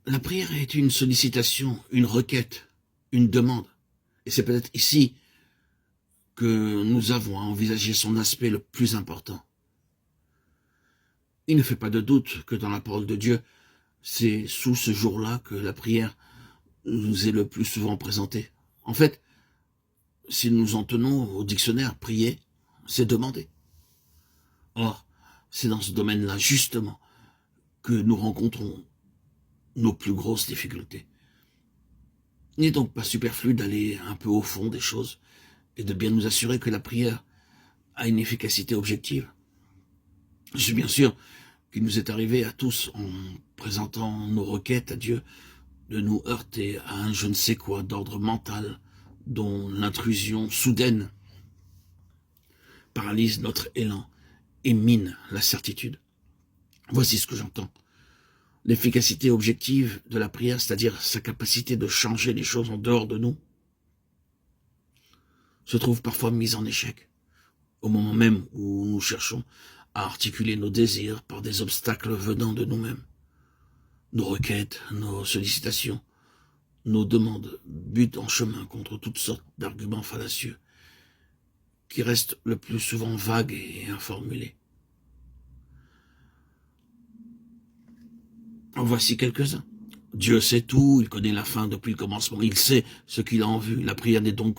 La prière est une sollicitation, une requête, une demande. Et c'est peut-être ici que nous avons à envisager son aspect le plus important. Il ne fait pas de doute que dans la parole de Dieu, c'est sous ce jour-là que la prière nous est le plus souvent présentée. En fait, si nous en tenons au dictionnaire, prier, c'est demander. Or, c'est dans ce domaine-là, justement, que nous rencontrons nos plus grosses difficultés. Il n'est donc pas superflu d'aller un peu au fond des choses et de bien nous assurer que la prière a une efficacité objective. Je suis bien sûr qu'il nous est arrivé à tous, en présentant nos requêtes à Dieu, de nous heurter à un je ne sais quoi d'ordre mental, dont l'intrusion soudaine paralyse notre élan et mine la certitude. Voici ce que j'entends. L'efficacité objective de la prière, c'est-à-dire sa capacité de changer les choses en dehors de nous, se trouve parfois mise en échec, au moment même où nous cherchons à articuler nos désirs par des obstacles venant de nous-mêmes. Nos requêtes, nos sollicitations, nos demandes butent en chemin contre toutes sortes d'arguments fallacieux qui restent le plus souvent vagues et informulés. En voici quelques-uns. Dieu sait tout, il connaît la fin depuis le commencement, il sait ce qu'il a en vue, la prière n'est donc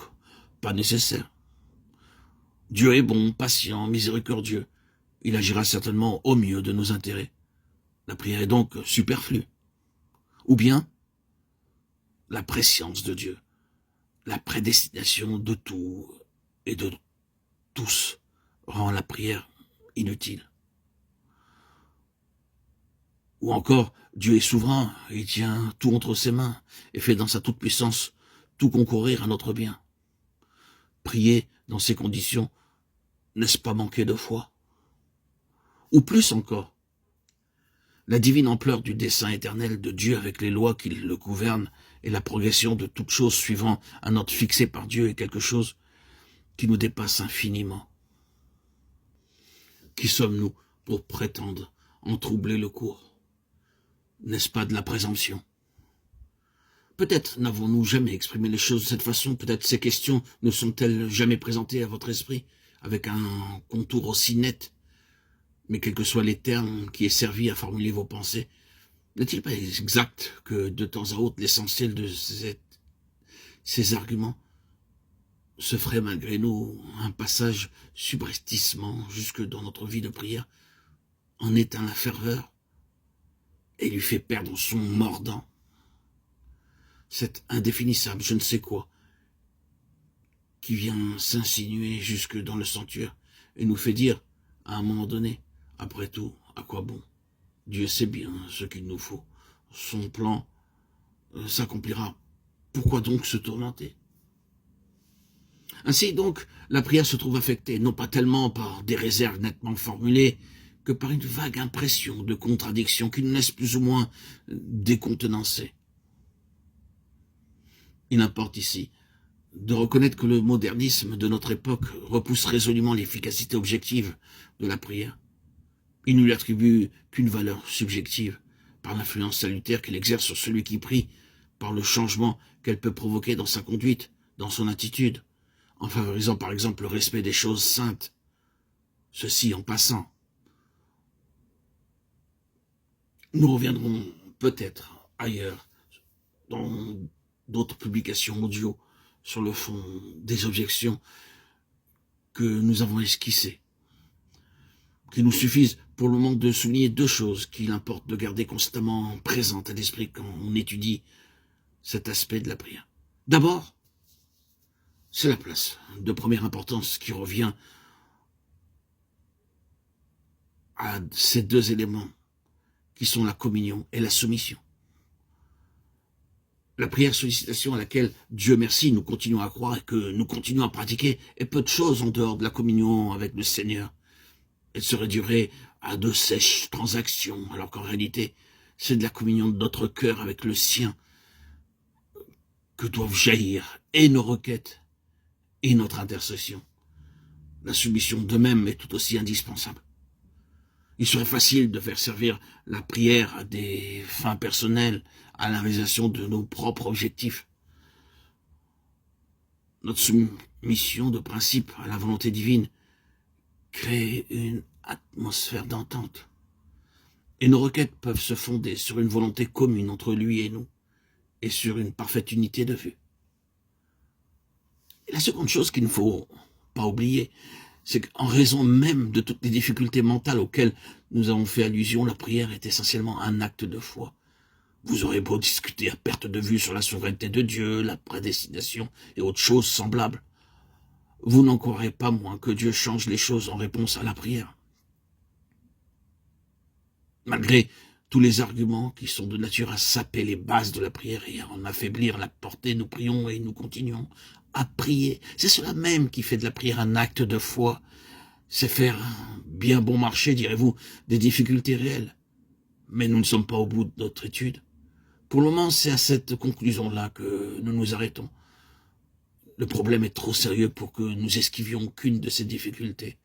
pas nécessaire. Dieu est bon, patient, miséricordieux, il agira certainement au mieux de nos intérêts. La prière est donc superflue. Ou bien, la prescience de Dieu, la prédestination de tout et de tous rend la prière inutile. Ou encore, Dieu est souverain, il tient tout entre ses mains et fait dans sa toute-puissance tout concourir à notre bien. Prier dans ces conditions, n'est-ce pas manquer de foi? Ou plus encore, la divine ampleur du dessein éternel de Dieu avec les lois qui le gouvernent et la progression de toutes choses suivant un ordre fixé par Dieu est quelque chose qui nous dépasse infiniment. Qui sommes-nous pour prétendre en troubler le cours? N'est-ce pas de la présomption? Peut-être n'avons-nous jamais exprimé les choses de cette façon, peut-être ces questions ne sont-elles jamais présentées à votre esprit avec un contour aussi net, mais quels que soient les termes qui aient servi à formuler vos pensées, n'est-il pas exact que de temps à autre l'essentiel de ces arguments se ferait malgré nous un passage subrepticement jusque dans notre vie de prière, en éteint la ferveur et lui fait perdre son mordant? Cet indéfinissable je ne sais quoi qui vient s'insinuer jusque dans le sanctuaire et nous fait dire à un moment donné, après tout, à quoi bon? Dieu sait bien ce qu'il nous faut. Son plan s'accomplira. Pourquoi donc se tourmenter? Ainsi donc, la prière se trouve affectée, non pas tellement par des réserves nettement formulées, que par une vague impression de contradiction qui nous laisse plus ou moins décontenancés. Il importe ici de reconnaître que le modernisme de notre époque repousse résolument l'efficacité objective de la prière. Il ne lui attribue qu'une valeur subjective, par l'influence salutaire qu'elle exerce sur celui qui prie, par le changement qu'elle peut provoquer dans sa conduite, dans son attitude, en favorisant par exemple le respect des choses saintes. Ceci en passant. Nous reviendrons peut-être ailleurs, dans d'autres publications audio, sur le fond des objections que nous avons esquissées, qui nous suffisent pour le moment de souligner deux choses qu'il importe de garder constamment présentes à l'esprit quand on étudie cet aspect de la prière. D'abord, c'est la place de première importance qui revient à ces deux éléments qui sont la communion et la soumission. La prière sollicitation à laquelle, Dieu merci, nous continuons à croire et que nous continuons à pratiquer est peu de choses en dehors de la communion avec le Seigneur. Elle se réduirait à de sèches transactions, alors qu'en réalité, c'est de la communion de notre cœur avec le sien que doivent jaillir et nos requêtes et notre intercession. La soumission de même est tout aussi indispensable. Il serait facile de faire servir la prière à des fins personnelles, à la réalisation de nos propres objectifs. Notre soumission de principe à la volonté divine crée une atmosphère d'entente. Et nos requêtes peuvent se fonder sur une volonté commune entre lui et nous, et sur une parfaite unité de vue. Et la seconde chose qu'il ne faut pas oublier, c'est qu'en raison même de toutes les difficultés mentales auxquelles nous avons fait allusion, la prière est essentiellement un acte de foi. Vous aurez beau discuter à perte de vue sur la souveraineté de Dieu, la prédestination et autres choses semblables, vous n'en croirez pas moins que Dieu change les choses en réponse à la prière. Malgré tous les arguments qui sont de nature à saper les bases de la prière et à en affaiblir la portée, nous prions et nous continuons à prier. C'est cela même qui fait de la prière un acte de foi. C'est faire bien bon marché, direz-vous, des difficultés réelles. Mais nous ne sommes pas au bout de notre étude. Pour le moment, c'est à cette conclusion-là que nous nous arrêtons. Le problème est trop sérieux pour que nous esquivions qu'une de ces difficultés.